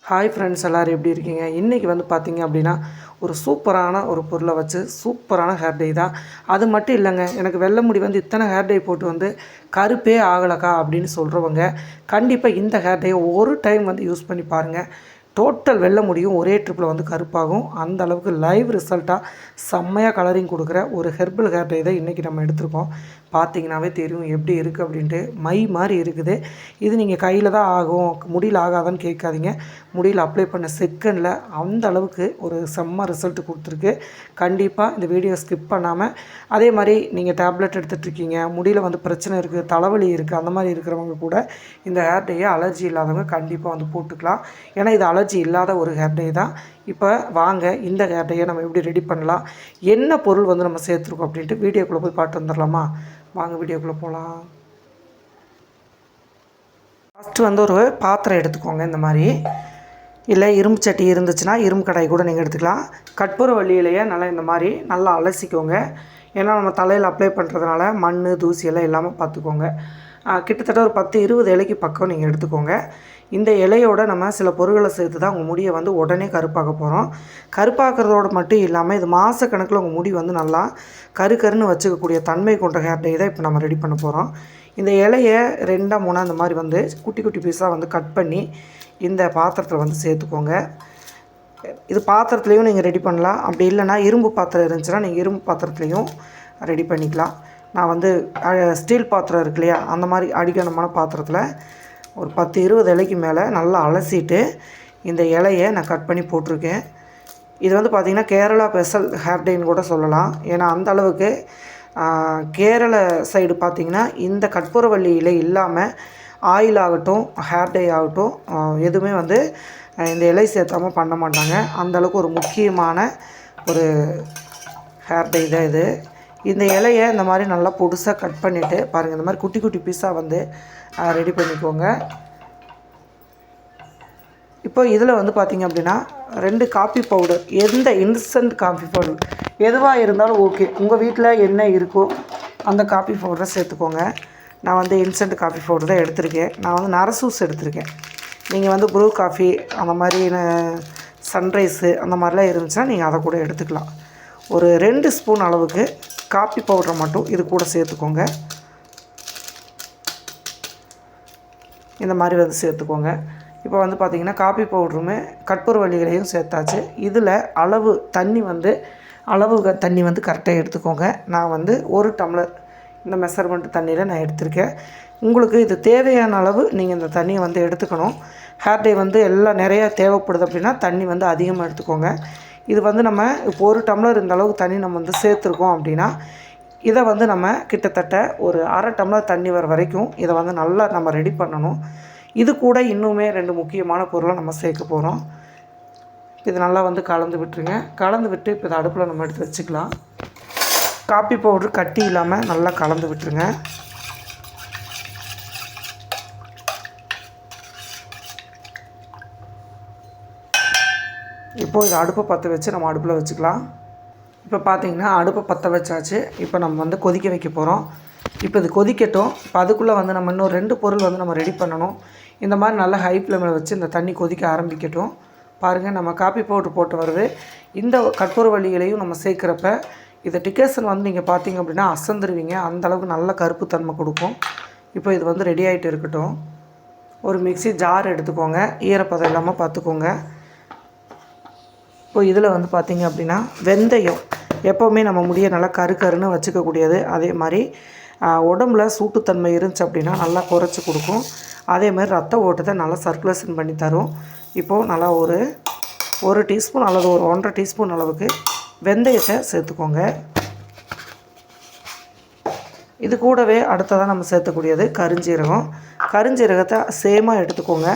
Hi friends, எல்லோரும் எப்படி இருக்கீங்க? இன்றைக்கி வந்து பார்த்திங்க அப்படின்னா ஒரு சூப்பரான ஒரு பொருளை வச்சு சூப்பரான ஹேர் டை தான். அது மட்டும் இல்லைங்க, எனக்கு வெள்ளை முடி வந்து இத்தனை ஹேர் டை போட்டு வந்து கருப்பே ஆகலக்கா அப்படின்னு சொல்கிறவங்க கண்டிப்பாக இந்த ஹேர் டையை ஒரு டைம் வந்து யூஸ் பண்ணி பாருங்கள். டோட்டல் வெள்ளை முடியும் ஒரே ட்ரிப்பில் வந்து கருப்பாகும். அந்த அளவுக்கு லைவ் ரிசல்ட்டாக செம்மையாக கலரிங் கொடுக்குற ஒரு ஹெர்பல் ஹேர் டை தான் இன்றைக்கி நம்ம எடுத்திருக்கோம். பார்த்தீங்கன்னாவே தெரியும் எப்படி இருக்குது அப்படின்ட்டு. மை மாதிரி இருக்குது. இது நீங்கள் கையில் தான் ஆகும், முடியில் ஆகாதான்னு கேட்காதீங்க. முடியில் அப்ளை பண்ண செகண்டில் அந்த அளவுக்கு ஒரு செம்ம ரிசல்ட் கொடுத்துருக்கு. கண்டிப்பாக இந்த வீடியோ ஸ்கிப் பண்ணாமல், அதே மாதிரி நீங்கள் டேப்லெட் எடுத்துகிட்ருக்கீங்க, முடியில் வந்து பிரச்சனை இருக்குது, தலைவலி இருக்குது, அந்த மாதிரி இருக்கிறவங்க கூட இந்த ஹேர் டையை அலர்ஜி இல்லாதவங்க கண்டிப்பாக வந்து போட்டுக்கலாம். ஏன்னா இது அலர்ஜி இல்லாத ஒரு ஹேர் டை தான். இப்போ வாங்க இந்த ஹேர் டையை நம்ம எப்படி ரெடி பண்ணலாம், என்ன பொருள் வந்து நம்ம சேர்த்துருக்கோம் அப்படின்ட்டு வீடியோக்குள்ளே போய் பார்த்து வந்துடலாமா? வாங்க வீடியோக்குள்ளே போகலாம். ஃபஸ்ட்டு வந்து ஒரு பாத்திரம் எடுத்துக்கோங்க. இந்த மாதிரி இல்லை இரும்பு சட்டி இருந்துச்சுன்னா இரும்பு கடாய் கூட நீங்கள் எடுத்துக்கலாம். கற்பூரவள்ளி இலையை நல்லா இந்த மாதிரி நல்லா அலசிக்கோங்க. ஏன்னா நம்ம தலையில் அப்ளை பண்ணுறதுனால மண் தூசி எல்லாம் இல்லாமல் பார்த்துக்கோங்க. கிட்டத்தட்ட ஒரு 10-20 இலைக்கு பக்கம் நீங்கள் எடுத்துக்கோங்க. இந்த இலையோட நம்ம சில பொருட்களை சேர்த்து தான் உங்கள் முடியை வந்து உடனே கருப்பாக்க போகிறோம். கருப்பாக்குறதோடு மட்டும் இல்லாமல் இது மாதக்கணக்கில் உங்கள் முடி வந்து நல்லா கருன்னு வச்சுக்கக்கூடிய தன்மை கொண்ட ஹேர் டை தான் இப்போ நம்ம ரெடி பண்ண போகிறோம். இந்த இலையை 2-3 அந்த மாதிரி வந்து குட்டி குட்டி பீஸாக வந்து கட் பண்ணி இந்த பாத்திரத்தில் வந்து சேர்த்துக்கோங்க. இது பாத்திரத்துலேயும் நீங்கள் ரெடி பண்ணலாம். அப்படி இல்லைனா இரும்பு பாத்திரம் இருந்துச்சுன்னா நீங்கள் இரும்பு பாத்திரத்துலேயும் ரெடி பண்ணிக்கலாம். நான் வந்து ஸ்டீல் பாத்திரம் இருக்கு இல்லையா, அந்த மாதிரி அடிக்கணமான பாத்திரத்தில் ஒரு 10-20 இலைக்கு மேலே நல்லா அலசிட்டு இந்த இலையை நான் கட் பண்ணி போட்டிருக்கேன். இது வந்து பார்த்திங்கன்னா கேரளா ஸ்பெஷல் ஹேர் டைன்னு கூட சொல்லலாம். ஏன்னா அந்த அளவுக்கு கேரள சைடு பார்த்திங்கன்னா இந்த கற்பூரவள்ளி இலை இல்லாமல் ஆயில் ஆகட்டும், ஹேர் டை ஆகட்டும், எதுவுமே வந்து இந்த இலை சேர்த்தாமல் பண்ண மாட்டாங்க. அந்தளவுக்கு ஒரு முக்கியமான ஒரு ஹேர் டை தான் இது. இந்த இலையை இந்த மாதிரி நல்லா பொடுசாக கட் பண்ணிவிட்டு பாருங்கள், இந்த மாதிரி குட்டி குட்டி பீஸாக வந்து ரெடி பண்ணிக்கோங்க. இப்போ இதில் வந்து பார்த்திங்க அப்படின்னா 2 காஃபி பவுடர், எந்த இன்ஸ்டன்ட் காஃபி பவுடர் எதுவாக இருந்தாலும் ஓகே. உங்கள் வீட்டில் என்ன இருக்கோ அந்த காஃபி பவுடரை சேர்த்துக்கோங்க. நான் வந்து இன்ஸ்டன்ட் காஃபி பவுடர் தான் எடுத்திருக்கேன். நான் வந்து நரசூஸ் எடுத்திருக்கேன். நீங்கள் வந்து ப்ரூ காஃபி அந்த மாதிரி சன்ரைஸு அந்த மாதிரிலாம் இருந்துச்சுன்னா நீங்கள் அதை கூட எடுத்துக்கலாம். ஒரு 2 ஸ்பூன் அளவுக்கு காஃபி பவுடரை மட்டும் இது கூட சேர்த்துக்கோங்க. இந்த மாதிரி வந்து சேர்த்துக்கோங்க. இப்போ வந்து பார்த்திங்கன்னா காஃபி பவுடருமே கற்பூரவள்ளிகளையும் சேர்த்தாச்சு. இதில் அளவு தண்ணி வந்து கரெக்டாக எடுத்துக்கோங்க. நான் வந்து 1 டம்ளர் இந்த மெஷர்மெண்ட் தண்ணியில் நான் எடுத்திருக்கேன். உங்களுக்கு இது தேவையான அளவு நீங்கள் இந்த தண்ணியை வந்து எடுத்துக்கணும். ஹேர் டை வந்து எல்லாம் நிறையா தேவைப்படுது அப்படின்னா தண்ணி வந்து அதிகமாக எடுத்துக்கோங்க. இது வந்து நம்ம இப்போ 1 டம்ளர் இந்த அளவுக்கு தண்ணி நம்ம வந்து சேர்த்துருக்கோம் அப்படின்னா இதை வந்து நம்ம கிட்டத்தட்ட ஒரு 1/2 டம்ளர் தண்ணி வர வரைக்கும் இதை வந்து நல்லா நம்ம ரெடி பண்ணணும். இது கூட இன்னுமே 2 முக்கியமான பொருளை நம்ம சேர்க்க போகிறோம். இது நல்லா வந்து கலந்து விட்டுருங்க. கலந்து விட்டு இப்போ இதை அடுப்பில் நம்ம எடுத்து வச்சுக்கலாம். காப்பி பவுட்ரு கட்டி இல்லாமல் நல்லா கலந்து விட்டுருங்க. இப்போது இதை அடுப்பை பற்ற வச்சு நம்ம அடுப்பில் வச்சுக்கலாம். இப்போ பார்த்திங்கன்னா அடுப்பை பற்ற வச்சாச்சு. இப்போ நம்ம வந்து கொதிக்க வைக்க போகிறோம். இப்போ இது கொதிக்கட்டும். இப்போ அதுக்குள்ளே வந்து நம்ம இன்னும் 2 பொருள் வந்து நம்ம ரெடி பண்ணணும். இந்த மாதிரி நல்லா ஹை ஃப்ளேமில் வச்சு இந்த தண்ணி கொதிக்க ஆரம்பிக்கட்டும். பாருங்கள், நம்ம காப்பி பவுட்ரு போட்டு வருது. இந்த கற்பூரவள்ளிகளையும் நம்ம சேர்க்குறப்ப இதை டிகேஷன் வந்து நீங்கள் பார்த்திங்க அப்படின்னா அசந்துருவீங்க. அந்தளவுக்கு நல்ல கருப்பு தன்மை கொடுக்கும். இப்போ இது வந்து ரெடி ஆகிட்டு இருக்கட்டும். ஒரு மிக்ஸி ஜார் எடுத்துக்கோங்க, ஈரப்பதம் இல்லாமல் பார்த்துக்கோங்க. இப்போ இதில் வந்து பார்த்திங்க அப்படின்னா வெந்தயம் எப்போவுமே நம்ம முடிய நல்லா கருன்னு வச்சுக்கக்கூடியது. அதே மாதிரி உடம்புல சூட்டுத்தன்மை இருந்துச்சு அப்படின்னா நல்லா குறைச்சி கொடுக்கும். அதே மாதிரி ரத்த ஓட்டத்தை நல்லா சர்க்குலேஷன் பண்ணி தரும். இப்போது நல்லா ஒரு டீஸ்பூன் அல்லது ஒரு 1.5 டீஸ்பூன் அளவுக்கு வெந்தயத்தை சேர்த்துக்கோங்க. இது கூடவே அடுத்ததாக நம்ம சேர்த்தக்கூடியது கருஞ்சீரகம். கருஞ்சீரகத்தை சேமாக எடுத்துக்கோங்க.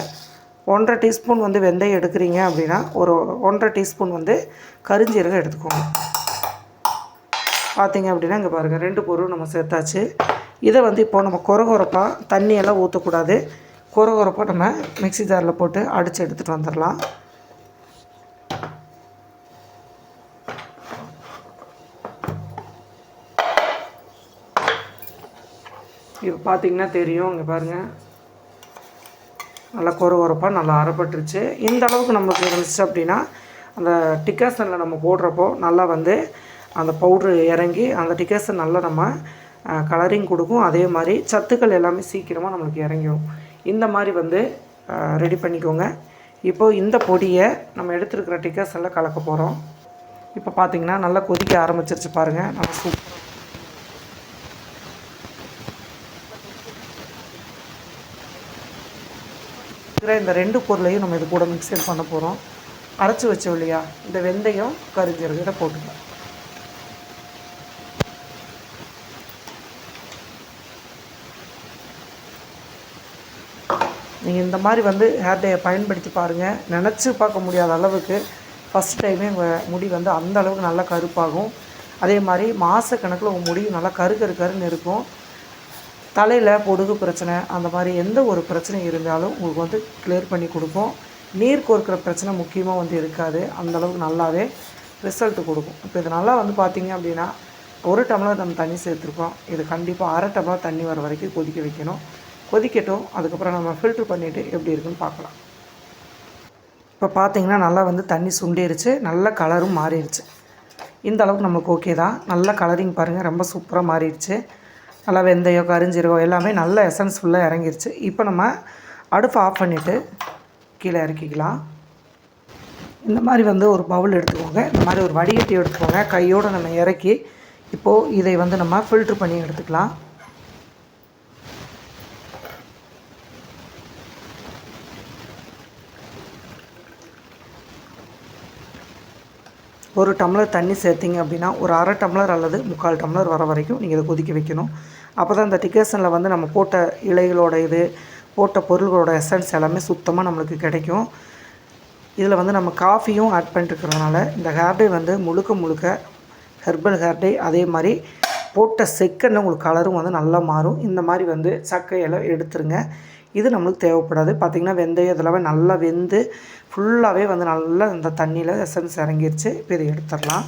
1.5 டீஸ்பூன் வந்து வெந்தயம் எடுக்கிறீங்க அப்படின்னா ஒரு 1.5 டீஸ்பூன் வந்து கருஞ்சீரகம் எடுத்துக்கோங்க. பார்த்திங்க அப்படின்னா இங்கே பாருங்கள் 2 பொருள் நம்ம சேர்த்தாச்சு. இதை வந்து இப்போது நம்ம கொரகொரப்பாக தண்ணியெல்லாம் ஊற்றக்கூடாது. கொரகொரப்பாக நம்ம மிக்ஸி ஜாரில் போட்டு அடித்து எடுத்துகிட்டு வந்துடலாம். இப்போ பார்த்திங்கன்னா தெரியும், இங்கே பாருங்கள் நல்லா கொரப்பாக நல்லா அரைப்பட்டுருச்சு. இந்த அளவுக்கு நமக்கு இருந்துச்சு அப்படின்னா அந்த டிக்காசனில் நம்ம போடுறப்போ நல்லா வந்து அந்த பவுட்ரு இறங்கி அந்த டிக்காசன் நல்லா நம்ம கலரிங் கொடுக்கும். அதே மாதிரி சத்துக்கள் எல்லாமே சீக்கிரமாக நம்மளுக்கு இறங்கிடும். இந்த மாதிரி வந்து ரெடி பண்ணிக்கோங்க. இப்போது இந்த பொடியை நம்ம எடுத்துருக்கிற டிக்காசனில் கலக்க போகிறோம். இப்போ பார்த்திங்கன்னா நல்லா கொதிக்க ஆரம்பிச்சிருச்சு பாருங்கள். நல்லா சூப்பராக இந்த 2 பொருளையும் நம்ம இது கூட மிக்சர் பண்ண போகிறோம். அரைச்சி வச்சோம் இல்லையா, இந்த வெந்தயம் கருஞ்சீரகம் இதை போட்டுக்கலாம். நீங்கள் இந்த மாதிரி வந்து ஹேர் டேயை பயன்படுத்தி பாருங்கள். நினச்சி பார்க்க முடியாத அளவுக்கு ஃபஸ்ட் டைமே உங்கள் முடி வந்து அந்த அளவுக்கு நல்லா கருப்பாகும். அதே மாதிரி மாதக்கணக்கில் உங்கள் முடி நல்லா கருன்னு இருக்கும். தலையில் பொடுகு பிரச்சனை அந்த மாதிரி எந்த ஒரு பிரச்சனை இருந்தாலும் உங்களுக்கு வந்து கிளியர் பண்ணி கொடுக்கும். நீர் கோர்க்கிற பிரச்சனை முக்கியமாக வந்து இருக்காது. அந்தளவுக்கு நல்லாவே ரிசல்ட்டு கொடுக்கும். இப்போ இது நல்லா வந்து பார்த்திங்க அப்படின்னா 1 டம்ளர் நம்ம தண்ணி சேர்த்துருக்கோம். இது கண்டிப்பாக 1/2 டம்ளர் தண்ணி வர வரைக்கும் கொதிக்க வைக்கணும். கொதிக்கட்டும். அதுக்கப்புறம் நம்ம ஃபில்ட்ரு பண்ணிவிட்டு எப்படி இருக்குன்னு பார்க்கலாம். இப்போ பார்த்திங்கன்னா நல்லா வந்து தண்ணி சுண்டிருச்சு, நல்ல கலரும் மாறிடுச்சு. இந்த அளவுக்கு நமக்கு ஓகே தான். நல்ல கலரிங் பாருங்கள், ரொம்ப சூப்பராக மாறிடுச்சு. நல்லா வெந்தயம் கருஞ்சீரகம் எல்லாமே நல்ல எசன்ஸ் ஃபுல்லாக இறங்கிருச்சு. இப்போ நம்ம அடுப்பை ஆஃப் பண்ணிவிட்டு கீழே இறக்கிக்கலாம். இந்த மாதிரி வந்து ஒரு பவுல் எடுத்துக்கோங்க. இந்த மாதிரி ஒரு வடிகட்டி எடுத்துக்கோங்க. கையோடு நம்ம இறக்கி இப்போது இதை வந்து நம்ம ஃபில்ட்ரு பண்ணி எடுத்துக்கலாம். ஒரு டம்ளர் தண்ணி சேர்த்திங்க அப்படின்னா ஒரு 1/2 டம்ளர் அல்லது 3/4 டம்ளர் வர வரைக்கும் நீங்கள் இதை கொதிக்க வைக்கணும். அப்போ தான் இந்த டிக்காசனில் வந்து நம்ம போட்ட இலைகளோட போட்ட பொருள்களோட எசன்ஸ் எல்லாமே சுத்தமாக நம்மளுக்கு கிடைக்கும். இதில் வந்து நம்ம காஃபியும் ஆட் பண்ணிட்டுருக்கிறதுனால இந்த ஹேர் டே வந்து முழுக்க ஹெர்பல் ஹேர் டே. அதே மாதிரி போட்ட செகண்ட் உங்களுக்கு கலரும் வந்து நல்லா மாறும். இந்த மாதிரி வந்து சக்கையெல்லாம் எடுத்துருங்க. இது நம்மளுக்கு தேவைப்படாது. பார்த்திங்கன்னா வெந்தயம் இதெல்லாமே நல்லா வெந்து ஃபுல்லாகவே வந்து நல்லா இந்த தண்ணியில் எசன்ஸ் இறங்கிருச்சு. இப்போ இதை எடுத்துடலாம்.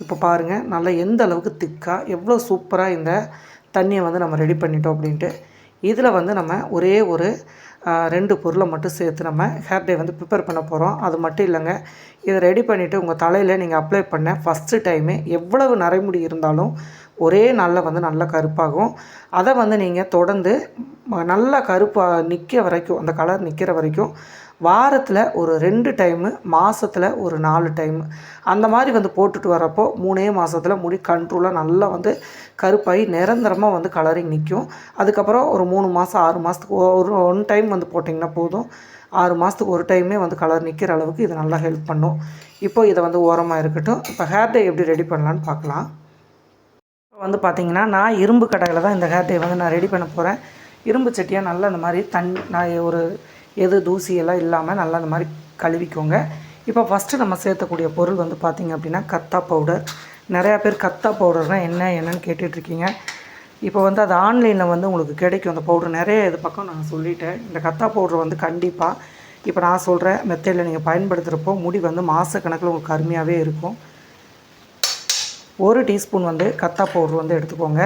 இப்போ பாருங்கள் நல்லா எந்த அளவுக்கு திக்காக எவ்வளோ சூப்பராக இந்த தண்ணியை வந்து நம்ம ரெடி பண்ணிட்டோம் அப்படின்ட்டு. இதில் வந்து நம்ம ஒரே ஒரு 2 பொருளை மட்டும் சேர்த்து நம்ம ஹேர் டே வந்து ப்ரிப்பேர் பண்ண போகிறோம். அது மட்டும் இல்லைங்க, இதை ரெடி பண்ணிவிட்டு உங்கள் தலையில் நீங்கள் அப்ளை பண்ண ஃபஸ்ட்டு டைமே எவ்வளவு நரைமுடி இருந்தாலும் ஒரே நாளில் வந்து நல்லா கருப்பாகும். அதை வந்து நீங்கள் தொடர்ந்து நல்லா கருப்பாக நிற்க வரைக்கும், அந்த கலர் நிற்கிற வரைக்கும் வாரத்தில் ஒரு 2 டைமு, மாதத்தில் ஒரு 4 டைமு அந்த மாதிரி வந்து போட்டுட்டு வரப்போ 3 மாதத்தில் முடி கண்ட்ரோலாக நல்லா வந்து கருப்பாகி நிரந்தரமாக வந்து கலரிங் நிற்கும். அதுக்கப்புறம் ஒரு 3 மாதம் 6 மாதத்துக்கு ஒன் டைம் வந்து போட்டிங்கன்னா போதும். 6 மாதத்துக்கு ஒரு டைமே வந்து கலர் நிற்கிற அளவுக்கு இது நல்லா ஹெல்ப் பண்ணும். இப்போ இதை வந்து ஓரமாக இருக்கட்டும். இப்போ ஹேர் டே எப்படி ரெடி பண்ணலான்னு பார்க்கலாம். வந்து பார்த்திங்கன்னா நான் இரும்பு கடாயில் தான் இந்த ஹேர் டே வந்து நான் ரெடி பண்ண போகிறேன். இரும்பு சட்டியாக நல்லா இந்த மாதிரி நான் ஒரு தூசியெல்லாம் இல்லாமல் நல்லா இந்த மாதிரி கழுவிக்கோங்க. இப்போ ஃபஸ்ட்டு நம்ம சேர்த்தக்கூடிய பொருள் வந்து பார்த்திங்க அப்படின்னா கத்தா பவுடர். நிறையா பேர் கத்தா பவுடர்னால் என்னன்னு கேட்டுட்ருக்கீங்க. இப்போ வந்து அது ஆன்லைனில் வந்து உங்களுக்கு கிடைக்கும் அந்த பவுடர். நிறைய இது பக்கம் நான் சொல்லிட்டேன். இந்த கத்தா பவுடர் வந்து கண்டிப்பாக இப்போ நான் சொல்கிற மெத்தடில் நீங்கள் பயன்படுத்துகிறப்போ முடி வந்து மாதக்கணக்கில் உங்களுக்கு கருமையாகவே இருக்கும். 1 டீஸ்பூன் வந்து கத்தா பவுட்ரு வந்து எடுத்துக்கோங்க.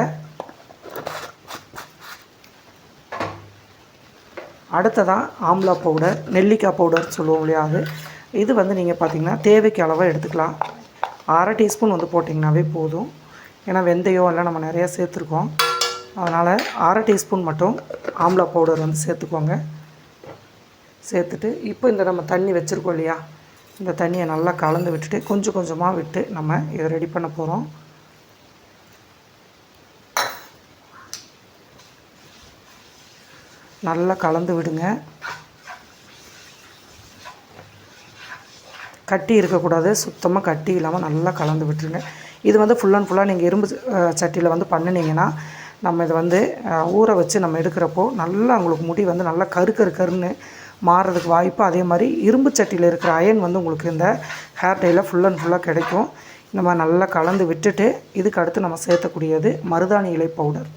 அடுத்ததாக ஆம்லா பவுடர், நெல்லிக்காய் பவுடர் சொல்லுவோம் இல்லையா, இது வந்து நீங்கள் பார்த்திங்கன்னா தேவைக்கு அளவாக எடுத்துக்கலாம். 1/2 டீஸ்பூன் வந்து போட்டிங்கனாவே போதும். ஏன்னா வெந்தயம் எல்லாம் நம்ம நிறையா சேர்த்துருக்கோம். அதனால் 1/2 டீஸ்பூன் மட்டும் ஆம்லா பவுடர் வந்து சேர்த்துக்கோங்க. சேர்த்துட்டு இப்போ இந்த நம்ம தண்ணி வச்சுருக்கோம் இல்லையா, இந்த தண்ணியை நல்லா கலந்து விட்டுட்டு கொஞ்சம் கொஞ்சமாக விட்டு நம்ம இதை ரெடி பண்ண போகிறோம். நல்லா கலந்து விடுங்க. கட்டி இருக்கக்கூடாது, சுத்தமாக கட்டி இல்லாமல் நல்லா கலந்து விட்டுருங்க. இது வந்து ஃபுல் அண்ட் ஃபுல்லாக நீங்கள் இரும்பு சட்டியில் வந்து பண்ணினீங்கன்னா நம்ம இதை வந்து ஊற வச்சு நம்ம எடுக்கிறப்போ நல்லா உங்களுக்கு முடி வந்து நல்லா கருன்னு மாறுறதுக்கு வாய்ப்பு. அதே மாதிரி இரும்பு சட்டியில் இருக்கிற அயன் வந்து உங்களுக்கு இந்த ஹேர் டேயில் ஃபுல் அண்ட் ஃபுல்லாக கிடைக்கும். இந்த மாதிரி நல்லா கலந்து விட்டுட்டு இதுக்கு அடுத்து நம்ம சேர்த்தக்கூடியது மருதாணி இலை பவுடர்.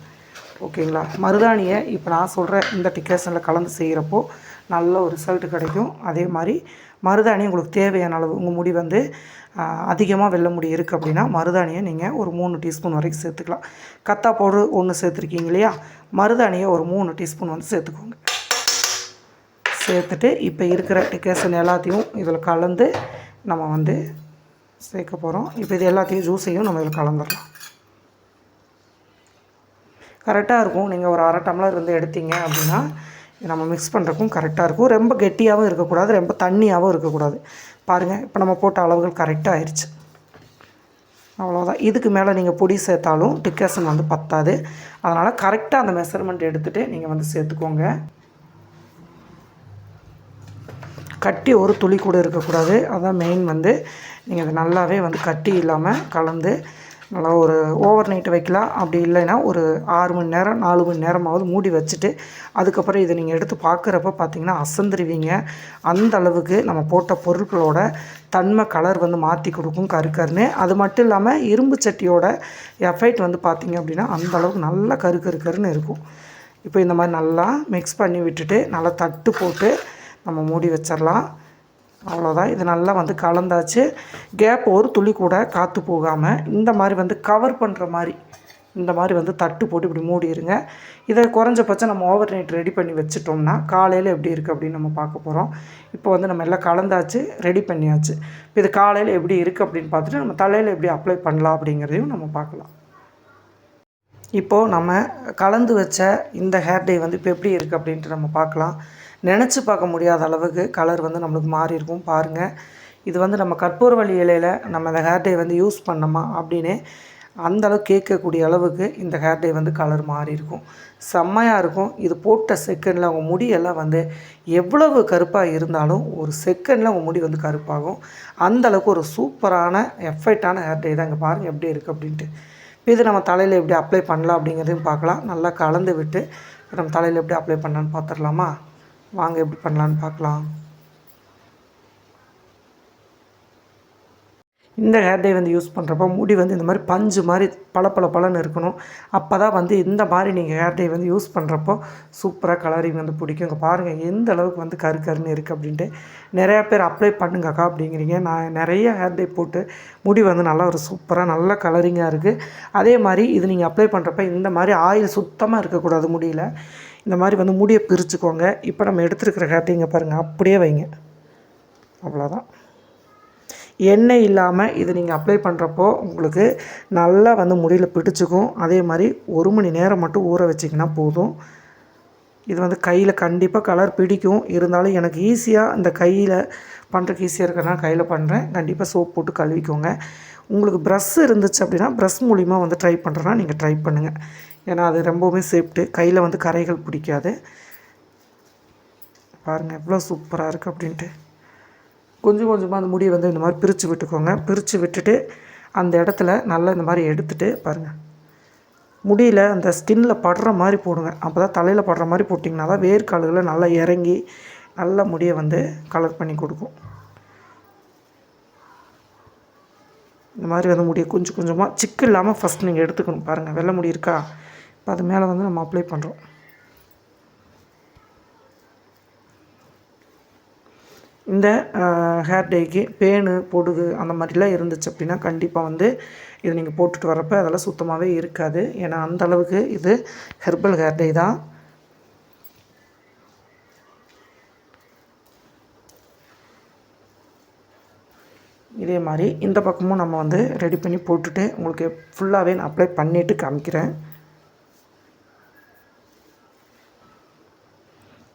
ஓகேங்களா. மருதாணியை இப்போ நான் சொல்கிற இந்த டிகாஷனில் கலந்து செய்கிறப்போ நல்ல ஒரு ரிசல்ட் கிடைக்கும். அதே மாதிரி மருதாணி உங்களுக்கு தேவையான அளவு, உங்கள் முடி வந்து அதிகமாக வெள்ளை முடி இருக்குது அப்படின்னா மருதாணியை நீங்கள் ஒரு 3 டீஸ்பூன் வரைக்கும் சேர்த்துக்கலாம். கத்தா பவுடர் 1 சேர்த்துருக்கீங்க இல்லையா, மருதாணியை ஒரு 3 டீஸ்பூன் வந்து சேர்த்துக்கோங்க. சேர்த்துட்டு இப்போ இருக்கிற டிகாஷன் எல்லாத்தையும் இதில் கலந்து நம்ம வந்து சேர்க்க போகிறோம். இப்போ இது எல்லாத்தையும் ஜூஸையும் நம்ம இதில் கலந்துடலாம். கரெக்டாக இருக்கும். நீங்கள் ஒரு 1/2 டம்ளர் வந்து எடுத்தீங்க அப்படின்னா நம்ம மிக்ஸ் பண்ணுறக்கும் கரெக்டாக இருக்கும். ரொம்ப கெட்டியாகவும் இருக்கக்கூடாது, ரொம்ப தண்ணியாகவும் இருக்கக்கூடாது. பாருங்கள், இப்போ நம்ம போட்ட அளவுகள் கரெக்டாக ஆயிடுச்சு. அவ்வளோதான். இதுக்கு மேலே நீங்கள் பொடி சேர்த்தாலும் டிகாஷன் வந்து பத்தாது. அதனால் கரெக்டாக அந்த மெஷர்மெண்ட் எடுத்துகிட்டு நீங்கள் வந்து சேர்த்துக்கோங்க. கட்டி ஒரு துளி கூட இருக்கக்கூடாது. அதான் மெயின். வந்து நீங்கள் அது நல்லாவே வந்து கட்டி இல்லாமல் கலந்து நல்லா ஒரு ஓவர் நைட் வைக்கலாம். அப்படி இல்லைன்னா ஒரு 6 மணி நேரம் 4 மணி நேரமாவது மூடி வச்சுட்டு அதுக்கப்புறம் இதை நீங்கள் எடுத்து பார்க்குறப்ப பார்த்திங்கன்னா அசந்துருவீங்க. அந்த அளவுக்கு நம்ம போட்ட பொருட்களோட தன்மை கலர் வந்து மாற்றி கொடுக்கும் கருக்கருன்னு. அது மட்டும் இல்லாமல் இரும்பு சட்டியோட எஃபெக்ட் வந்து பார்த்திங்க அப்படின்னா அந்தளவுக்கு நல்லா கருக்கருன்னு இருக்கும். இப்போ இந்த மாதிரி நல்லா மிக்ஸ் பண்ணி விட்டுட்டு நல்லா தட்டு போட்டு நம்ம மூடி வச்சிடலாம். அவ்வளோதான். இது நல்லா வந்து கலந்தாச்சு. கேப் ஒரு துளி கூட காற்று போகாமல் இந்த மாதிரி வந்து கவர் பண்ணுற மாதிரி இந்த மாதிரி வந்து தட்டு போட்டு இப்படி மூடிடுங்க. இதை குறைஞ்சபட்சம் நம்ம ஓவர் நைட் ரெடி பண்ணி வச்சுட்டோம்னா காலையில் எப்படி இருக்குது அப்படின்னு நம்ம பார்க்க போகிறோம். இப்போ வந்து நம்ம எல்லாம் கலந்தாச்சு, ரெடி பண்ணியாச்சு. இப்போ இது காலையில் எப்படி இருக்குது அப்படின்னு பார்த்துட்டு நம்ம தலையில் எப்படி அப்ளை பண்ணலாம் அப்படிங்கிறதையும் நம்ம பார்க்கலாம். இப்போது நம்ம கலந்து வச்ச இந்த ஹேர் டை வந்து இப்போ எப்படி இருக்குது அப்படின்ட்டு நம்ம பார்க்கலாம். நினச்சி பார்க்க முடியாத அளவுக்கு கலர் வந்து நம்மளுக்கு மாறி இருக்கும். பாருங்கள், இது வந்து நம்ம கற்பூரவள்ளி இலையில் நம்ம இந்த ஹேர் டை வந்து யூஸ் பண்ணோமா அப்படின்னு அந்தளவுக்கு கேட்கக்கூடிய அளவுக்கு இந்த ஹேர் டை வந்து கலர் மாறி இருக்கும். செம்மையாக இருக்கும். இது போட்ட செகண்டில் அவங்க முடியெல்லாம் வந்து எவ்வளவு கருப்பாக இருந்தாலும் ஒரு செகண்டில் அவங்க முடி வந்து கருப்பாகும். அந்தளவுக்கு ஒரு சூப்பரான எஃபெக்டான ஹேர் டை தான். இங்கே பாருங்கள் எப்படி இருக்குது அப்படின்ட்டு. இப்போ இது நம்ம தலையில் எப்படி அப்ளை பண்ணலாம் அப்படிங்கிறதையும் பார்க்கலாம். நல்லா கலந்து விட்டு நம்ம தலையில் எப்படி அப்ளை பண்ணலான்னு பார்த்துடலாமா? வாங்க எப்படி பண்ணலான்னு பார்க்கலாம். இந்த ஹேர் டை வந்து யூஸ் பண்ணுறப்போ முடி வந்து இந்த மாதிரி பஞ்சு மாதிரி பளபளன்னு இருக்கணும். அப்போ தான் வந்து இந்த மாதிரி நீங்கள் ஹேர் டை வந்து யூஸ் பண்ணுறப்போ சூப்பராக கலரிங் வந்து பிடிக்கும். இங்கே பாருங்கள் எந்த அளவுக்கு வந்து கருன்னு இருக்குது அப்படின்ட்டு. நிறையா பேர் அப்ளை பண்ணுங்கக்கா அப்படிங்கிறீங்க. நான் நிறைய ஹேர் டை போட்டு முடி வந்து நல்லா ஒரு சூப்பராக நல்ல கலரிங்காக இருக்குது. அதே மாதிரி இது நீங்கள் அப்ளை பண்ணுறப்ப இந்த மாதிரி ஆயில் சுத்தமாக இருக்கக்கூடாது முடியல. இந்த மாதிரி வந்து முடியை பிரிச்சுக்கோங்க. இப்போ நம்ம எடுத்துருக்கிற ஹேர் டைங்க பாருங்கள், அப்படியே வைங்க. அவ்வளோதான். எண்ணெய் இல்லாமல் இது நீங்கள் அப்ளை பண்ணுறப்போ உங்களுக்கு நல்லா வந்து முடியில் பிடிச்சிக்கும். அதே மாதிரி 1 மணி நேரம் மட்டும் ஊற வச்சிங்கன்னா போதும். இது வந்து கையில் கண்டிப்பாக கலர் பிடிக்கும். இருந்தாலும் எனக்கு ஈஸியாக இந்த கையில் பண்ணுறதுக்கு ஈஸியாக இருக்கிறதுனால கையில் பண்ணுறேன். கண்டிப்பாக சோப் போட்டு கழுவிக்கோங்க. உங்களுக்கு ப்ரஷ் இருந்துச்சு அப்படின்னா ப்ரஷ் மூலிமா வந்து ட்ரை பண்ணுறேன்னா நீங்கள் ட்ரை பண்ணுங்கள். ஏன்னா அது ரொம்பவுமே சேஃப்ட்டு. கையில் வந்து கரைகள் பிடிக்காது. பாருங்கள் எவ்வளோ சூப்பராக இருக்குது அப்படின்ட்டு. கொஞ்சம் கொஞ்சமாக அந்த முடியை வந்து இந்த மாதிரி பிரித்து விட்டுக்கோங்க. பிரித்து விட்டுட்டு அந்த இடத்துல நல்லா இந்த மாதிரி எடுத்துகிட்டு பாருங்கள், முடியில் அந்த ஸ்கின்னில் படுற மாதிரி போடுங்க. அப்போ தான் தலையில் படுற மாதிரி போட்டிங்கன்னா தான் வேர்க்கால்களை நல்லா இறங்கி நல்ல முடியை வந்து கலர் பண்ணி கொடுக்கும். இந்த மாதிரி வந்து முடியை கொஞ்சம் கொஞ்சமாக சிக்கு இல்லாமல் ஃபஸ்ட் நீங்கள் எடுத்துக்கணும். பாருங்கள் வெள்ளை முடி இருக்கா, இப்போ அது மேலே வந்து நம்ம அப்ளை பண்ணுறோம். இந்த ஹேர் டைக்கு பேனு பொடுகு அந்த மாதிரிலாம் இருந்துச்சு அப்படின்னா கண்டிப்பாக வந்து இதை நீங்கள் போட்டுட்டு வரப்போ அதெல்லாம் சுத்தமாகவே இருக்காது. ஏன்னா அந்தளவுக்கு இது ஹெர்பல் ஹேர் டை தான். இதே மாதிரி இந்த பக்கமும் நம்ம வந்து ரெடி பண்ணி போட்டுட்டு உங்களுக்கு ஃபுல்லாகவே நான் அப்ளை பண்ணிவிட்டு காமிக்கிறேன்.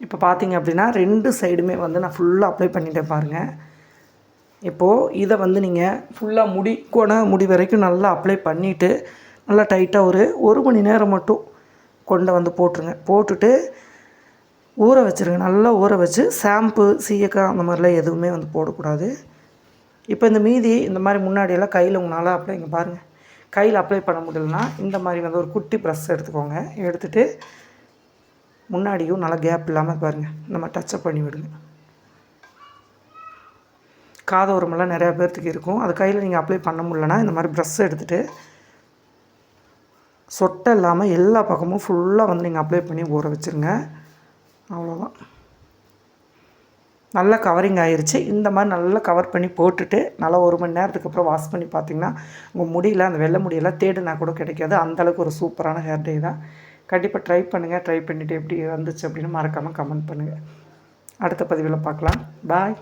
இப்போ பார்த்தீங்க அப்படின்னா 2 சைடுமே வந்து நான் ஃபுல்லாக அப்ளை பண்ணிட்டேன் பாருங்கள். இப்போது இதை வந்து நீங்கள் ஃபுல்லாக முடி வரைக்கும் நல்லா அப்ளை பண்ணிவிட்டு நல்லா டைட்டாக ஒரு மணி நேரம் மட்டும் கொண்டு வந்து போட்டுருங்க. போட்டுட்டு ஊற வச்சுருங்க. நல்லா ஊற வச்சு ஷாம்பு சீயக்காய் அந்த மாதிரிலாம் எதுவுமே வந்து போடக்கூடாது. இப்போ இந்த மீதி இந்த மாதிரி முன்னாடியெல்லாம் கையில் உங்களால் இங்கே பாருங்கள், கையில் அப்ளை பண்ண முடியலன்னா இந்த மாதிரி வந்து ஒரு குட்டி ப்ரெஸ் எடுத்துக்கோங்க. எடுத்துகிட்டு முன்னாடியும் நல்லா கேப் இல்லாமல் பாருங்கள் நம்ம டச்சப் பண்ணி விடுங்க. காதோரமெல்லாம் நிறையா பேர்த்துக்கு இருக்கும். அது கையில் நீங்கள் அப்ளை பண்ண முடியலன்னா இந்த மாதிரி ப்ரெஸ் எடுத்துகிட்டு சொட்டை இல்லாமல் எல்லா பக்கமும் ஃபுல்லாக வந்து நீங்கள் அப்ளை பண்ணி ஊற வச்சுருங்க. அவ்வளோதான். நல்லா கவரிங் ஆயிடுச்சு. இந்த மாதிரி நல்லா கவர் பண்ணி போட்டுட்டு நல்லா 1 மணி நேரத்துக்கு அப்புறம் வாஷ் பண்ணி பார்த்தீங்கன்னா உங்கள் முடியல அந்த வெள்ளை முடியெல்லாம் தேடினா கூட கிடைக்காது. அந்தளவுக்கு ஒரு சூப்பரான ஹேர் டை தான். கண்டிப்பாக ட்ரை பண்ணுங்கள். ட்ரை பண்ணிவிட்டு எப்படி வந்துச்சு அப்படின்னு மறக்காமல் கமெண்ட் பண்ணுங்கள். அடுத்த பதிவில் பார்க்கலாம். பாய்.